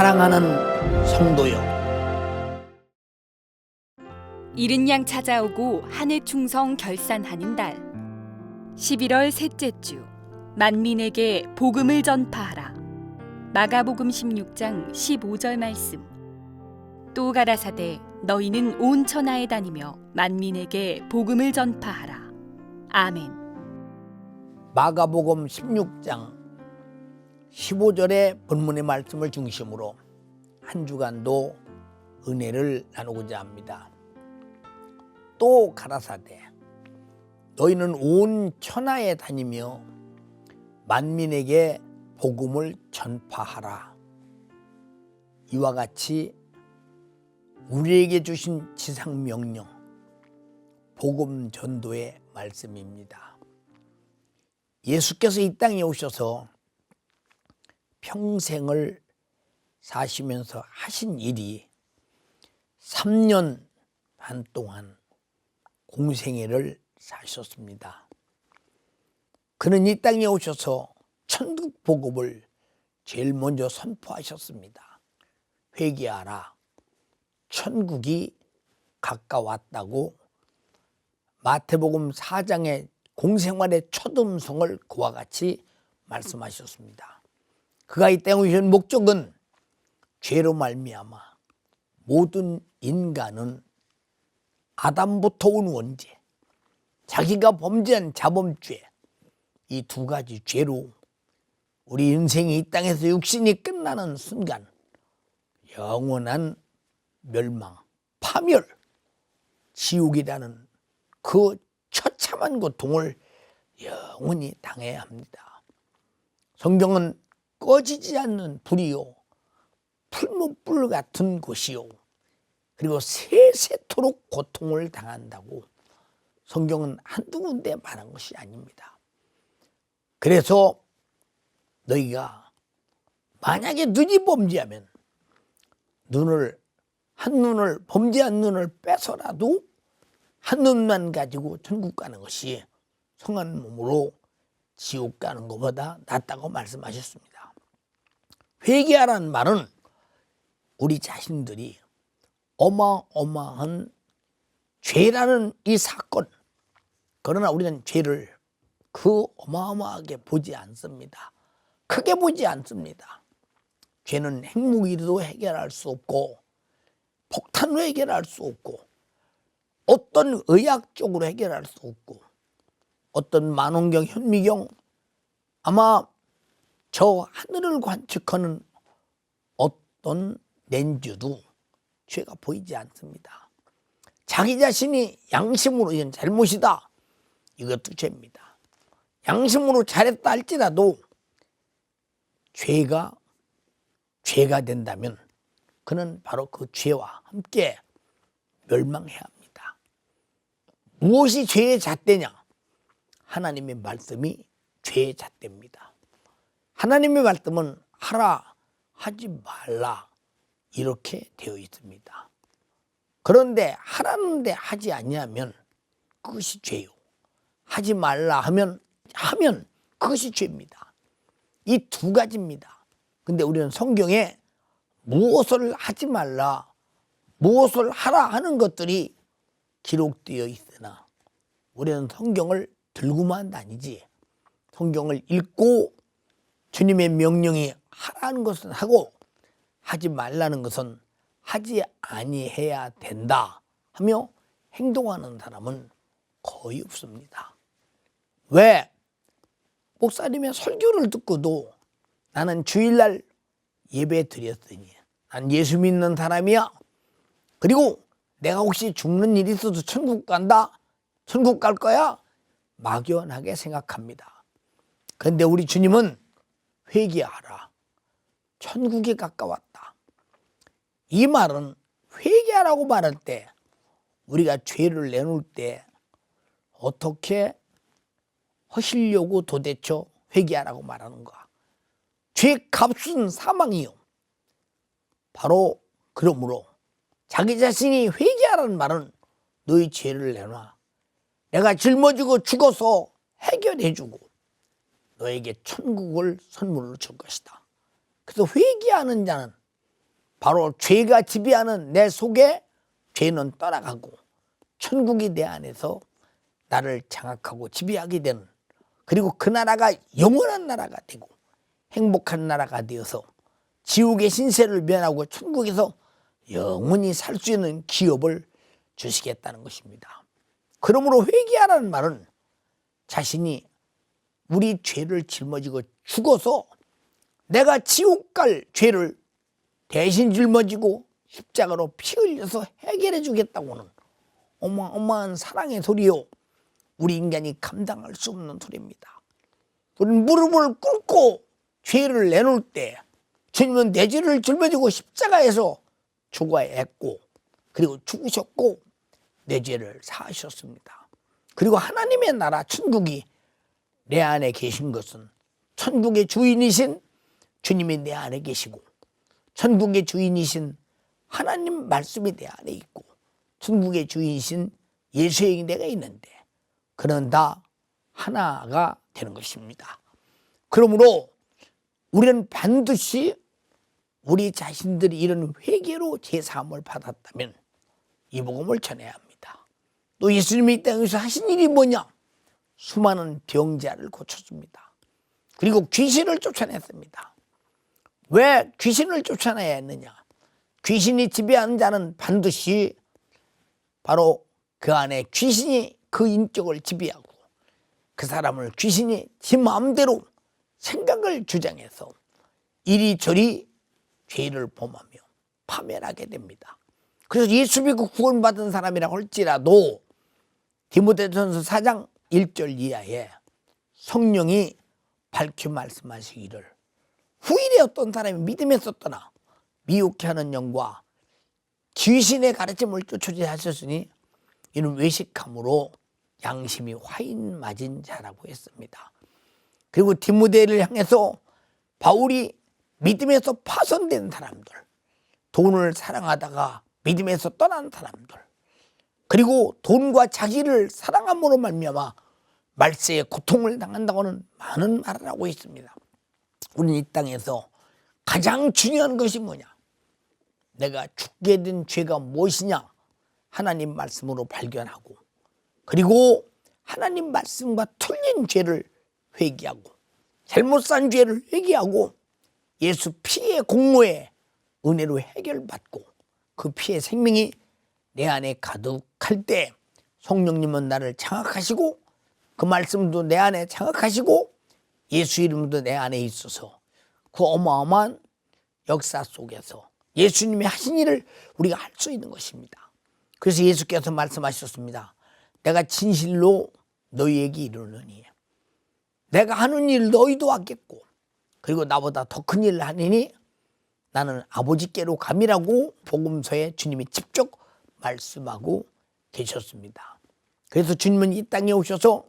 사랑하는 성도여, 이른 양 찾아오고 한 해 충성 결산하는 달 11월 셋째 주 만민에게 복음을 전파하라. 마가복음 16장 15절 말씀. 또 가라사대 너희는 온 천하에 다니며 만민에게 복음을 전파하라. 아멘. 마가복음 16장 15절의 본문의 말씀을 중심으로 한 주간도 은혜를 나누고자 합니다. 또 가라사대 너희는 온 천하에 다니며 만민에게 복음을 전파하라. 이와 같이 우리에게 주신 지상명령, 복음 전도의 말씀입니다. 예수께서 이 땅에 오셔서 평생을 사시면서 하신 일이 3년 반 동안 공생애를 사셨습니다. 그는 이 땅에 오셔서 천국 복음을 제일 먼저 선포하셨습니다. 회개하라, 천국이 가까웠다고 마태복음 4장의 공생활의 첫 음성을 그와 같이 말씀하셨습니다. 그가 이 땅에 오신 목적은 죄로 말미암아 모든 인간은 아담부터 온 원죄, 자기가 범죄한 자범죄, 이 두 가지 죄로 우리 인생이 이 땅에서 육신이 끝나는 순간 영원한 멸망, 파멸, 지옥이라는 그 처참한 고통을 영원히 당해야 합니다. 성경은 꺼지지 않는 불이요, 풀무불 같은 곳이요, 그리고 세세토록 고통을 당한다고 성경은 한두 군데 말한 것이 아닙니다. 그래서 너희가 만약에 눈이 범죄하면 한 눈을 범죄한 눈을 빼서라도 한 눈만 가지고 천국 가는 것이 성한 몸으로 지옥 가는 것보다 낫다고 말씀하셨습니다. 회개하라는 말은 우리 자신들이 어마어마한 죄라는 이 사건, 그러나 우리는 죄를 그 어마어마하게 보지 않습니다. 크게 보지 않습니다. 죄는 핵무기로 해결할 수 없고 폭탄으로 해결할 수 없고 어떤 의학적으로 해결할 수 없고 어떤 만원경, 현미경, 아마 저 하늘을 관측하는 어떤 렌즈도 죄가 보이지 않습니다. 자기 자신이 양심으로 이건 잘못이다, 이것도 죄입니다. 양심으로 잘했다 할지라도 죄가 된다면 그는 바로 그 죄와 함께 멸망해야 합니다. 무엇이 죄의 잣대냐? 하나님의 말씀이 죄의 잣대입니다. 하나님의 말씀은 하라, 하지 말라 이렇게 되어 있습니다. 그런데 하라는데 하지 아니하면 그것이 죄요. 하지 말라 하면 그것이 죄입니다. 이 두 가지입니다. 근데 우리는 성경에 무엇을 하지 말라, 무엇을 하라 하는 것들이 기록되어 있으나 우리는 성경을 들고만 다니지 성경을 읽고 주님의 명령이 하라는 것은 하고 하지 말라는 것은 하지 아니해야 된다 하며 행동하는 사람은 거의 없습니다. 왜? 목사님의 설교를 듣고도 나는 주일날 예배 드렸으니 난 예수 믿는 사람이야, 그리고 내가 혹시 죽는 일이 있어도 천국 간다, 천국 갈 거야, 막연하게 생각합니다. 그런데 우리 주님은 회개하라, 천국이 가까웠다. 이 말은 회개하라고 말할 때 우리가 죄를 내놓을 때 어떻게 하시려고 도대체 회개하라고 말하는가? 죄 값은 사망이요. 바로 그러므로 자기 자신이 회개하라는 말은 너희 죄를 내놔, 내가 짊어지고 죽어서 해결해주고 너에게 천국을 선물로 줄 것이다. 그래서 회개하는 자는 바로 죄가 지배하는 내 속에 죄는 떠나가고 천국이 내 안에서 나를 장악하고 지배하게 되는, 그리고 그 나라가 영원한 나라가 되고 행복한 나라가 되어서 지옥의 신세를 면하고 천국에서 영원히 살 수 있는 기업을 주시겠다는 것입니다. 그러므로 회개하라는 말은 자신이 우리 죄를 짊어지고 죽어서 내가 지옥 갈 죄를 대신 짊어지고 십자가로 피 흘려서 해결해 주겠다고는 어마어마한 사랑의 소리요, 우리 인간이 감당할 수 없는 소리입니다. 우리는 무릎을 꿇고 죄를 내놓을 때 주님은 내 죄를 짊어지고 십자가에서 죽어야했고, 그리고 죽으셨고 내 죄를 사하셨습니다. 그리고 하나님의 나라 천국이 내 안에 계신 것은 천국의 주인이신 주님이 내 안에 계시고, 천국의 주인이신 하나님 말씀이 내 안에 있고, 천국의 주인이신 예수의 내가 있는데, 그는 다 하나가 되는 것입니다. 그러므로 우리는 반드시 우리 자신들이 이런 회개로 제사함을 받았다면 이 복음을 전해야 합니다. 또 예수님이 이 땅에서 하신 일이 뭐냐? 수많은 병자를 고쳤습니다. 그리고 귀신을 쫓아냈습니다. 왜 귀신을 쫓아내야 했느냐? 귀신이 지배하는 자는 반드시 바로 그 안에 귀신이 그 인격을 지배하고, 그 사람을 귀신이 지 마음대로 생각을 주장해서 이리저리 죄를 범하며 파멸하게 됩니다. 그래서 예수 믿고 구원받은 사람이라 할지라도 디모데전서 4장 1절 이하에 성령이 밝히 말씀하시기를, 후일에 어떤 사람이 믿음에서 떠나 미혹해하는 영과 귀신의 가르침을 쫓으지 하셨으니 이는 외식함으로 양심이 화인 맞은 자라고 했습니다. 그리고 디모데를 향해서 바울이 믿음에서 파손된 사람들, 돈을 사랑하다가 믿음에서 떠난 사람들, 그리고 돈과 자기를 사랑함으로 말미암아 말세의 고통을 당한다고는 많은 말을 하고 있습니다. 우리는 이 땅에서 가장 중요한 것이 뭐냐? 내가 죽게 된 죄가 무엇이냐? 하나님 말씀으로 발견하고, 그리고 하나님 말씀과 틀린 죄를 회개하고, 잘못 산 죄를 회개하고 예수 피의 공로에 은혜로 해결받고 그 피의 생명이 내 안에 가득할 때 성령님은 나를 장악하시고, 그 말씀도 내 안에 장악하시고, 예수 이름도 내 안에 있어서 그 어마어마한 역사 속에서 예수님이 하신 일을 우리가 할 수 있는 것입니다. 그래서 예수께서 말씀하셨습니다. 내가 진실로 너희에게 이르노니 내가 하는 일 너희도 하겠고, 그리고 나보다 더 큰 일을 하느니 나는 아버지께로 감이라고 복음서에 주님이 직접 말씀하고 계셨습니다. 그래서 주님은 이 땅에 오셔서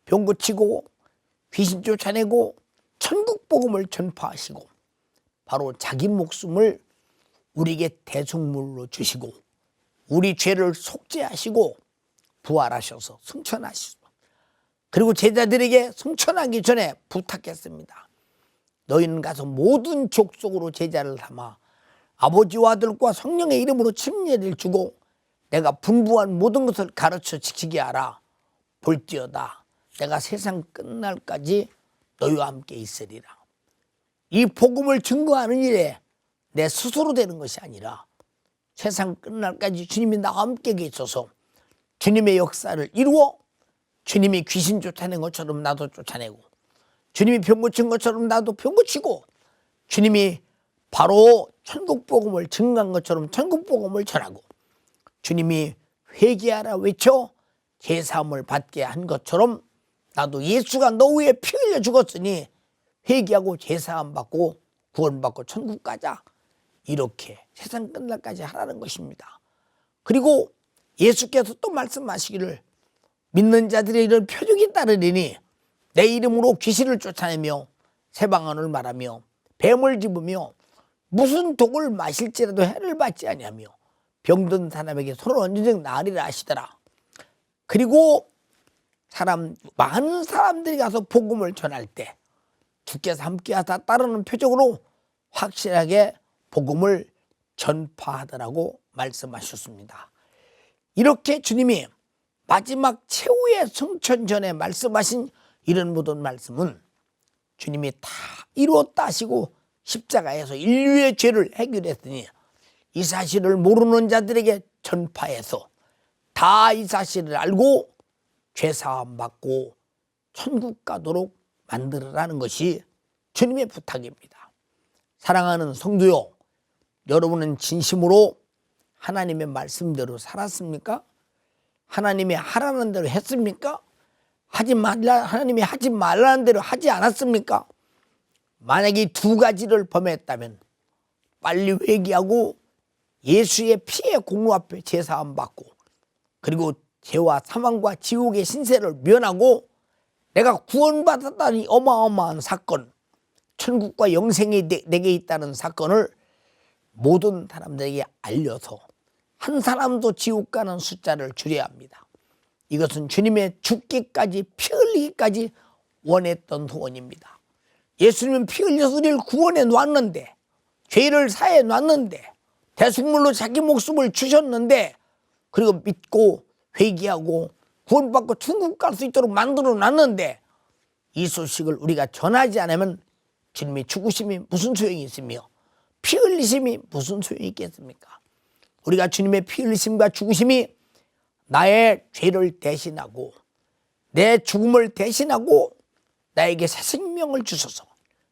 병 고치고 귀신 쫓아내고 천국 복음을 전파하시고, 바로 자기 목숨을 우리에게 대속물로 주시고 우리 죄를 속죄하시고 부활하셔서 승천하시고, 그리고 제자들에게 승천하기 전에 부탁했습니다. 너희는 가서 모든 족속으로 제자를 삼아 아버지와 아들과 성령의 이름으로 침례를 주고 내가 분부한 모든 것을 가르쳐 지키게 하라. 볼지어다 내가 세상 끝날까지 너희와 함께 있으리라. 이 복음을 증거하는 일에 내 스스로 되는 것이 아니라 세상 끝날까지 주님이 나와 함께 계셔서 주님의 역사를 이루어, 주님이 귀신 쫓아낸 것처럼 나도 쫓아내고, 주님이 병 고친 것처럼 나도 병 고치고, 주님이 바로 천국 복음을 증거한 것처럼 천국 복음을 전하고, 주님이 회개하라 외쳐 제사함을 받게 한 것처럼 나도 예수가 너 위에 피 흘려 죽었으니 회개하고 제사함 받고 구원받고 천국 가자, 이렇게 세상 끝날까지 하라는 것입니다. 그리고 예수께서 또 말씀하시기를, 믿는 자들의 이런 표적이 따르리니 내 이름으로 귀신을 쫓아내며 새방언을 말하며 뱀을 집으며 무슨 독을 마실지라도 해를 받지 아니하며 병든 사람에게 손을 얹은 나으리라 하시더라. 그리고 많은 사람들이 가서 복음을 전할 때 주께서 함께 하사 따르는 표적으로 확실하게 복음을 전파하더라고 말씀하셨습니다. 이렇게 주님이 마지막 최후의 성천 전에 말씀하신 이런 모든 말씀은 주님이 다 이루었다 하시고 십자가에서 인류의 죄를 해결했으니 이 사실을 모르는 자들에게 전파해서 다 이 사실을 알고 죄사함 받고 천국 가도록 만들어라는 것이 주님의 부탁입니다. 사랑하는 성도요, 여러분은 진심으로 하나님의 말씀대로 살았습니까? 하나님이 하라는 대로 했습니까? 하나님이 하지 말라는 대로 하지 않았습니까? 만약에 이 두 가지를 범했다면 빨리 회개하고 예수의 피의 공로 앞에 제사함 받고 그리고 죄와 사망과 지옥의 신세를 면하고 내가 구원받았다니 어마어마한 사건, 천국과 영생이 내게 있다는 사건을 모든 사람들에게 알려서 한 사람도 지옥 가는 숫자를 줄여야 합니다. 이것은 주님의 죽기까지 피 흘리기까지 원했던 소원입니다. 예수님은 피 흘려서 우리를 구원해 놨는데, 죄를 사해 놨는데, 대속물로 자기 목숨을 주셨는데, 그리고 믿고 회개하고 구원받고 천국 갈 수 있도록 만들어 놨는데, 이 소식을 우리가 전하지 않으면 주님의 죽으심이 무슨 소용이 있으며 피 흘리심이 무슨 소용이 있겠습니까? 우리가 주님의 피 흘리심과 죽으심이 나의 죄를 대신하고 내 죽음을 대신하고 나에게 새 생명을 주셔서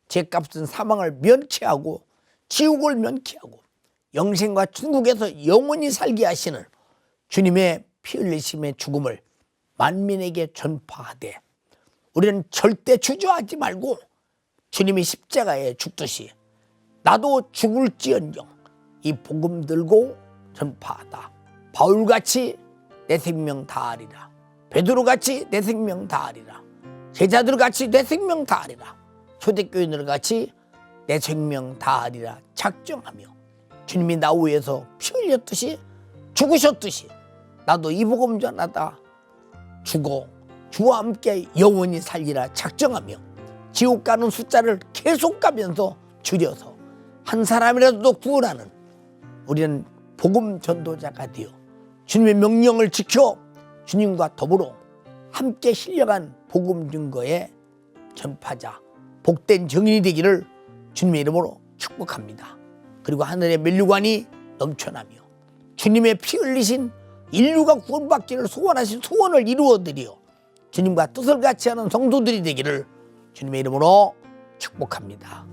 죄값은 사망을 면케하고 지옥을 면케하고 영생과 천국에서 영원히 살게 하시는 주님의 피 흘리심의 죽음을 만민에게 전파하되 우리는 절대 주저하지 말고 주님이 십자가에 죽듯이 나도 죽을지언정 이 복음 들고 전파하다. 바울같이 내 생명 다하리라. 베드로같이 내 생명 다하리라. 제자들같이 내 생명 다하리라. 초대교인들같이 내 생명 다하리라 작정하며 주님이 나 위해서 피 흘렸듯이 죽으셨듯이 나도 이 복음 전하다 죽어 주와 함께 영원히 살리라 작정하며 지옥 가는 숫자를 계속 가면서 줄여서 한 사람이라도 구원하는 우리는 복음 전도자가 되어 주님의 명령을 지켜 주님과 더불어 함께 실려간 복음 증거의 전파자 복된 증인이 되기를 주님의 이름으로 축복합니다. 그리고 하늘의 면류관이 넘쳐나며 주님의 피 흘리신 인류가 구원받기를 소원하신 소원을 이루어드려 주님과 뜻을 같이 하는 성도들이 되기를 주님의 이름으로 축복합니다.